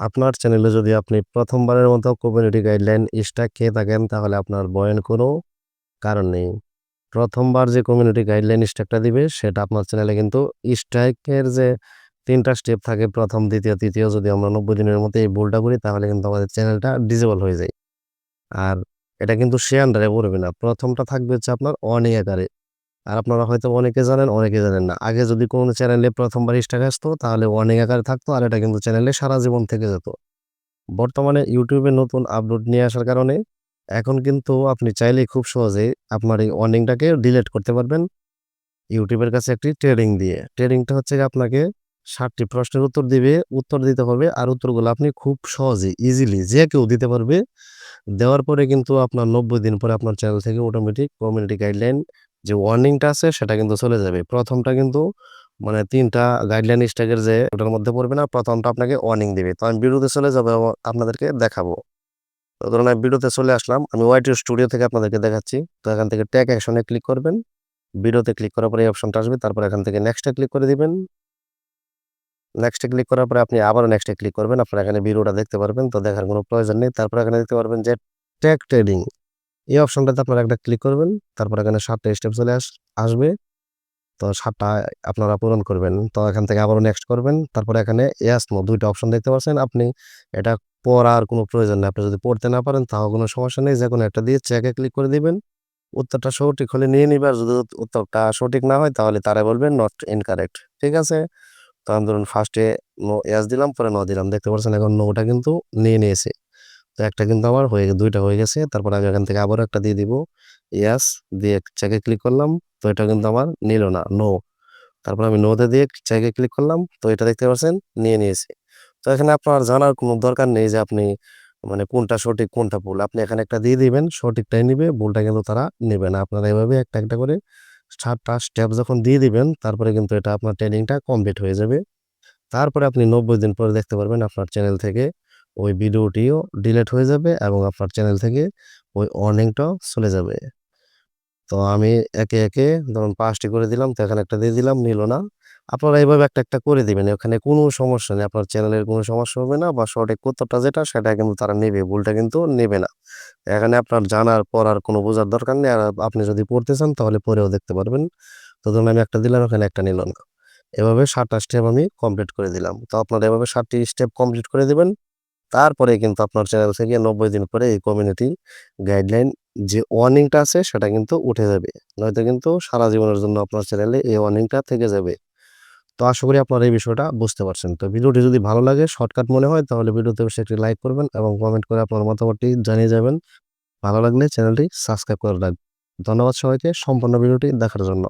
আপনার চ্যানেলে যদি আপনি প্রথমবারের মতো কমিউনিটি গাইডলাইন স্ট্রাইক খেয়ে থাকেন, তাহলে আপনার ভয়ের কোনো কারণ নেই। প্রথমবার যে কমিউনিটি গাইডলাইন স্ট্রাইকটা দিবে, সেটা আপনার চ্যানেলে কিন্তু স্ট্রাইকের যে ৩ টা স্টেপ থাকে ১ম, ২য়, ৩য় যদি আমরা ৯০ দিনের মধ্যে এই ভুলটা করি, তাহলে কিন্তু আমাদের চ্যানেলটা ডিসেবল হয়ে যায়। আর এটা কিন্তু সে আন্ডারে পড়বে না। ১ম টা থাকবে হচ্ছে আপনার অনিক আকারে। আর আপনারা হয়তো অনেকে জানেন, অনেকে জানেন না। আগে যদি কোনো চ্যানেলে ১ম বার স্ট্রাইক আসতো, তাহলে অনিক আকারে থাকতো আর এটা কিন্তু চ্যানেলে সারা জীবন থেকে যেত। বর্তমানে YouTube এ নতুন আপলোড নিয়ে আসার কারণে এখন কিন্তু আপনি চাইলেই খুব সহজেই আপনার এই ওয়ার্নিংটাকে ডিলিট করতে পারবেন YouTube এর কাছে একটি ট্রেনিং দিয়ে। ট্রেনিংটা হচ্ছে গিয়ে আপনাকে ৭ টি প্রশ্নের উত্তর দিবে, উত্তর দিতে হবে আর উত্তরগুলো আপনি খুব সহজেই ইজিলি যে কেউ দিতে পারবে। দেওয়ার পরে কিন্তু আপনার ৯০ দিন পরে আপনার চ্যানেল থেকে অটোমেটিক কমিউনিটি গাইডলাইন যে ওয়ার্নিংটা আছে সেটা কিন্তু চলে যাবে। ১ম টা কিন্তু মানে ৩ টা গাইডলাইন স্ট্রাইকের যে ওটার মধ্যে পড়বে না। ১ম টা আপনাকে ওয়ার্নিং দিবে। তো আমি ভিডিওতে চলে যাবো এবং আপনাদেরকে দেখাবো। তো ধরুন আমি ভিডিওতে চলে আসলাম। আমি ওয়াইটি স্টুডিও থেকে আপনাদেরকে দেখাচ্ছি। তো এখান থেকে ট্যাগ অ্যাকশন এ ক্লিক করবেন। ভিডিওতে ক্লিক করার পরে এই অপশনটা আসবে। তারপর এখান থেকে নেক্সট এ ক্লিক করে দিবেন। নেক্সট এ ক্লিক করার পরে আপনি আবারও নেক্সট এ ক্লিক করবেন। আপনারা এখানে ভিডিওটা দেখতে পারবেন। তো দেখার কোনো প্রয়োজন নেই। তারপর এখানে দেখতে পারবেন যে ট্যাগ ট্রেডিং। এই অপশনটাতে আপনারা একটা ক্লিক করবেন। তারপর এখানে ৭ টা স্টেপ চলে আসবে। তো ৭ টা আপনারা পূরণ করবেন। তো এখান থেকে আবারও নেক্সট করবেন। তারপরে এখানে ইয়েস, নো ২ টা অপশন দেখতে পাচ্ছেন। আপনি এটা পড়ার কোনো প্রয়োজন নেই। আপনি যদি পড়তে না পারেন তাও কোনো সমস্যা নেই। যেকোনো একটা দিয়ে চেক এ ক্লিক করে দিবেন। উত্তরটা সঠিক হলে নিয়ে নিবে। আর যদি উত্তরটা সঠিক না হয় তাহলে তারা বলবেন নট ইনকারেক্ট। ঠিক আছে? তো আমি ধরুন ফার্স্টে নো ইয়েস দিলাম, পরে নো দিলাম। দেখতে পাচ্ছেন এখন নো টা কিন্তু নিয়ে নিয়েছে। তো একটা কিন্তু আমার ২ টা হয়ে গেছে। তারপর আমি এখান থেকে আবারও একটা দিয়ে দিব। ইয়েস দিয়ে চেক এ ক্লিক করলাম। তো এটা কিন্তু আমার নিল না, নো। তারপর আমি নো তে দিয়ে চেক এ ক্লিক করলাম। তো এটা দেখতে পাচ্ছেন নিয়ে নিয়েছে। তো এখানে আপনার জানার কোনো দরকার নেই যে আপনি মানে কোনটা সঠিক কোনটা ভুল। আপনি এখানে একটা দিয়ে দিবেন, সঠিকটাই নিবে, ভুলটা কিন্তু তারা নিবে না। আপনারা এভাবে একটা, একটা করে ৭ টা স্টেপ যখন দিয়ে দিবেন, তারপরে কিন্তু এটা আপনার ট্রেনিংটা কমপ্লিট হয়ে যাবে। তারপরে আপনি ৯০ দিন পরে দেখতে পারবেন আপনার চ্যানেল থেকে ওই ভিডিওটিও ডিলিট হয়ে যাবে এবং আপনার চ্যানেল থেকে ওই ওয়ার্নিংটাও চলে যাবে। তো আমি একে, একে ধরুন ৫ টি করে দিলাম। তো এখানে একটা দিয়ে দিলাম, নিল না। আপনারা এভাবে একটা, একটা করে দিবেন। ওখানে কোনো সমস্যা নেই। আপনার চ্যানেলের কোনো সমস্যা হবে না বা সঠিক উত্তরটা যেটা সেটা কিন্তু তারা নেবে। ভুলটা কিন্তু নেবে না। এখানে আপনার জানার, পড়ার কোনো বোঝার দরকার নেই। আর আপনি যদি পড়তে চান তাহলে পড়েও দেখতে পারবেন। তো ধরুন আমি একটা দিলাম, এখানে একটা নিল না। এভাবে ৭ টা স্টেপ আমি কমপ্লিট করে দিলাম। তো আপনারা এভাবে ৭ টি স্টেপ কমপ্লিট করে দিবেন। তারপরে কিন্তু আপনার চ্যানেল থেকে ৯০ দিন পরে এই কমিউনিটি গাইডলাইন যে ওয়ার্নিংটা আছে সেটা কিন্তু উঠে যাবে। নয়তো কিন্তু সারা জীবনের জন্য আপনার চ্যানেলে এই ওয়ার্নিংটা থেকে যাবে। তো আশা করি আপনারা এই বিষয়টা বুঝতে পারছেন। তো ভিডিওটি যদি ভালো লাগে, শর্টকাট মনে হয় তাহলে ভিডিওতে অবশ্যই একটি লাইক করবেন এবং কমেন্ট করে আপনার মতামতটি জানিয়ে যাবেন। ভালো লাগলে চ্যানেলটি সাবস্ক্রাইব করে রাখবেন। ধন্যবাদ সবাইকে সম্পূর্ণ ভিডিওটি দেখার জন্য।